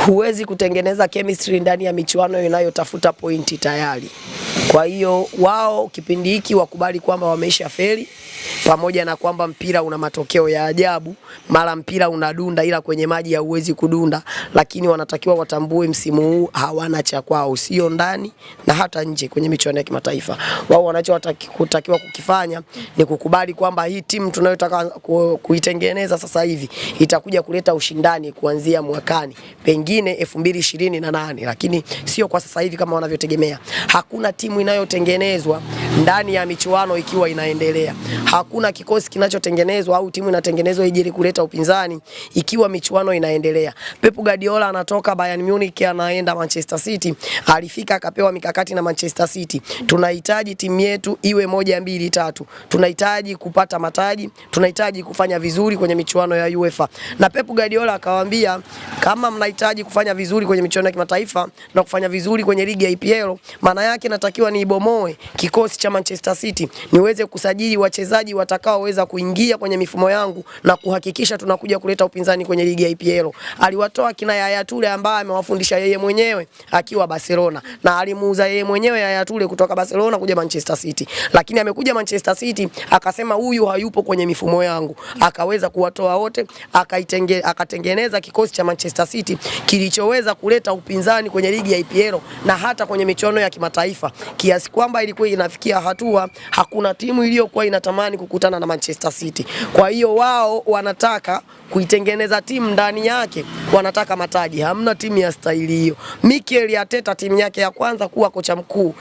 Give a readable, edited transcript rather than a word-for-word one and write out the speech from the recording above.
huwezi kutengeneza chemistry ndani ya michuano inayotafuta pointi tayari. Kwa hiyo wao kipindi hiki wakubali kwamba wameisha feli, pamoja na kwamba mpira una matokeo ya ajabu, mara mpira unadunda ila kwenye maji hauwezi kudunda, lakini wanatakiwa watambue msimu huu hawana cha kwao, sio ndani na hata nje kwenye michuano ya kimataifa. Wao wanachotakiwa kukifanya ni kukubali kwamba hii timu tunayotaka kuitengeneza sasa hivi itakuja kuleta ushindani kuanzia mwakani, pengine 2028, lakini sio kwa sasa hivi kama wanavyotegemea. Hakuna timu inayotengenezwa ndani ya michuano ikiwa inaendelea. Hakuna kikosi kinachotengenezwa au timu inatengenezwa ili kuleta upinzani ikiwa michuano inaendelea. Pep Guardiola anatoka Bayern Munich anaenda Manchester City, alifika akapewa mikakati na Manchester City. Tunahitaji timu yetu iwe 1 2 3. Tunahitaji kupata mataji, tunahitaji kufanya vizuri kwenye michuano ya UEFA. Na Pep Guardiola akawaambia, kama mnahitaji kufanya vizuri kwenye michuano ya kimataifa na kufanya vizuri kwenye ligi ya EPL, maana yake natakiwa niibomoe kikosi cha Manchester City, niweze kusajili wachezaji watakaoweza kuingia kwenye mifumo yangu na kuhakikisha tunakuja kuleta upinzani kwenye ligi ya EPL. Aliwatoa kina Yaya Toure ambaye amewafundisha yeye mwenyewe akiwa Barcelona, na alimuuza yeye mwenyewe Yaya Toure kutoka Barcelona kuja Manchester City. Lakini amekuja Manchester City akasema huyu hayupo kwenye mifumo yangu, akaweza kuwatoa wote, akatengeneza kikosi cha Manchester City kilichoweza kuleta upinzani kwenye ligi ya EPL na hata kwenye michuano ya kimataifa, kiasi kwamba ilikuwa inafikia hatua hakuna timu iliyokuwa inatamani kukutana na Manchester City. Kwa hiyo wao wanataka kuitengeneza timu ndani yake, wanataka mataji. Hamna timu ya staili hiyo. Mikel Arteta timu yake ya kwanza kuwa kocha mkuu